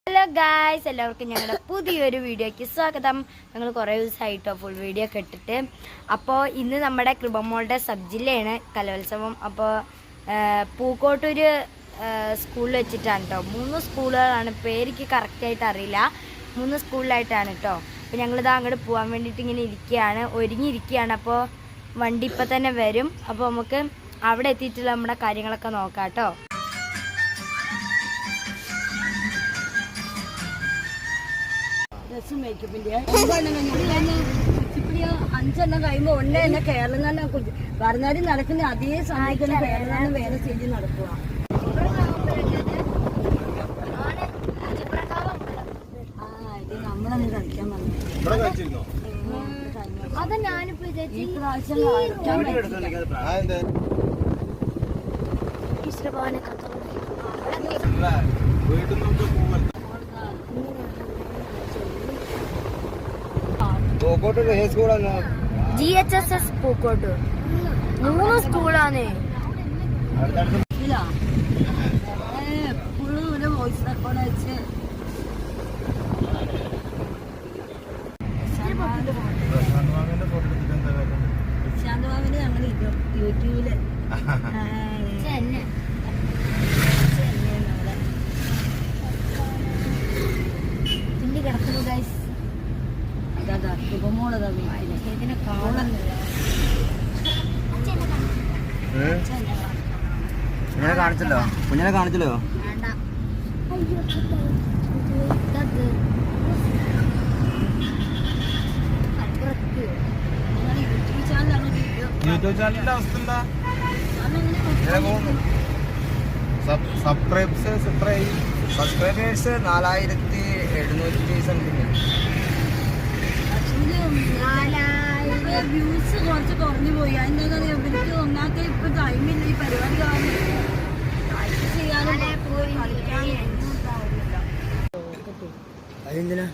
Hello guys, എല്ലാവർക്കും ഞങ്ങളുടെ പുതിയൊരു വീഡിയോയ്ക്ക് സ്വാഗതം. ഞങ്ങൾ കുറേ ദിവസമായിട്ടോ ഫുൾ വീഡിയോ ഒക്കെ ഇട്ടിട്ട്. അപ്പോൾ ഇന്ന് നമ്മുടെ കൃപമോളുടെ സബ് ജില്ലയാണ് കലോത്സവം. അപ്പോൾ പൂക്കോട്ടൂർ സ്കൂളിൽ വെച്ചിട്ടാണ് കേട്ടോ. 3 സ്കൂളുകളാണ്, പേരിക്ക് കറക്റ്റായിട്ട് അറിയില്ല. 3 സ്കൂളിലായിട്ടാണ് കേട്ടോ. അപ്പോൾ ഞങ്ങളിത് അങ്ങോട്ട് പോകാൻ വേണ്ടിയിട്ട് ഇങ്ങനെ ഇരിക്കുകയാണ്, ഒരുങ്ങിയിരിക്കുകയാണ്. അപ്പോൾ വണ്ടി ഇപ്പം തന്നെ വരും. അപ്പോൾ നമുക്ക് അവിടെ എത്തിയിട്ടുള്ള നമ്മുടെ കാര്യങ്ങളൊക്കെ നോക്കാം കേട്ടോ. മേക്കപ്പിന്റെ 5 കഴിയുമ്പോ ഒന്നേ തന്നെ കേരള പറഞ്ഞാലും നടക്കുന്ന അതേ സമയത്ത് കേരള വേറെ സ്റ്റേജിൽ നടക്കുക. ഇത് നമ്മളന്ന് കളിക്കാൻ വന്നു. അതാ ഞാനിപ്പോ ഈ പ്രാവശ്യം കളിക്കാൻ GHSS പൂക്കോട്ടൂർ 3 സ്കൂളാണ്. എപ്പോഴും ഒരു വോയിസ് റെക്കോർഡ് വെച്ച് ശാന്തഭാവിന് ഞങ്ങൾ യൂട്യൂബില് പിന്നെ കിടക്കുന്നു ഗൈസ്. ശുഭമോളതാ ഇതിനെ കാണുന്നില്ല. കുഞ്ഞിനെ കാണിച്ചല്ലോ, കുഞ്ഞിനെ കാണിച്ചല്ലോ. യൂട്യൂബ് ചാനലിന്റെ അവസ്ഥ എന്താ? Subscribers 4700 something. വ്യൂസ് കുറച്ച് കുറഞ്ഞു പോയി. അതിൻ്റെ ഇവർക്ക് ഒന്നാമത്തെ ഇപ്പൊ ടൈമില്ല ഈ പരിപാടി ചെയ്യാനും അതെന്തിനാ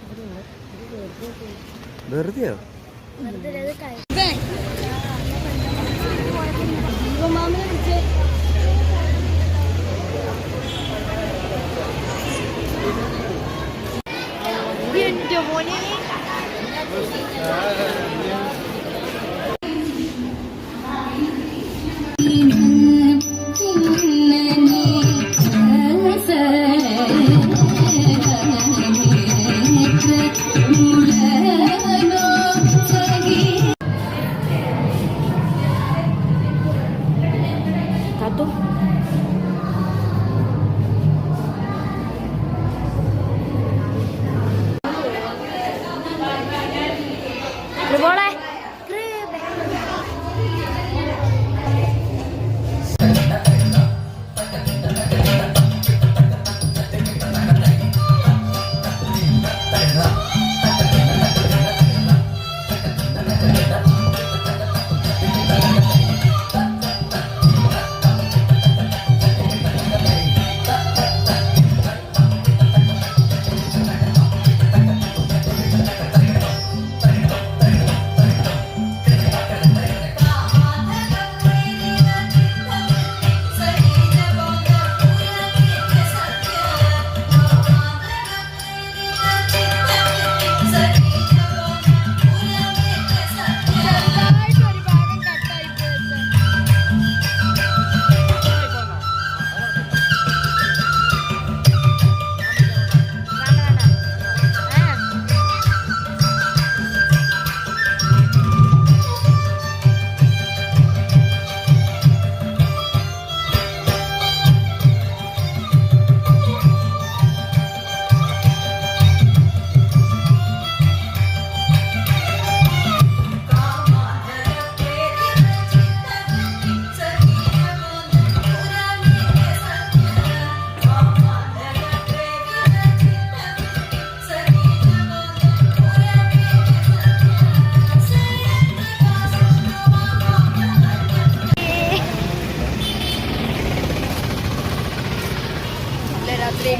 വെറുതെയോ? ജീവമാമനെ വിളിച്ച്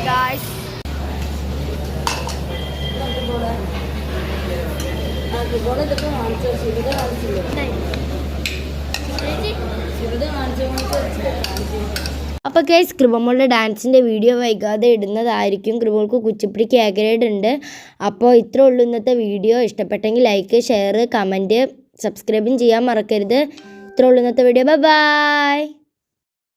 guys. അപ്പോൾ ഗൈസ് കൃപമോളുടെ ഡാൻസിൻ്റെ വീഡിയോ വൈകാതെ ഇടുന്നതായിരിക്കും. കൃപമോൾക്ക് കുച്ചിപ്പിടിക്ക് എ ഗ്രേഡ് ഉണ്ട്. അപ്പോൾ ഇത്രേ ഉള്ളൂ ഇന്നത്തെ വീഡിയോ. ഇഷ്ടപ്പെട്ടെങ്കിൽ ലൈക്ക്, ഷെയർ, കമൻറ്റ്, സബ്സ്ക്രൈബും ചെയ്യാൻ മറക്കരുത്. ഇത്രേ ഉള്ളൂ ഇന്നത്തെ വീഡിയോ. ബൈ.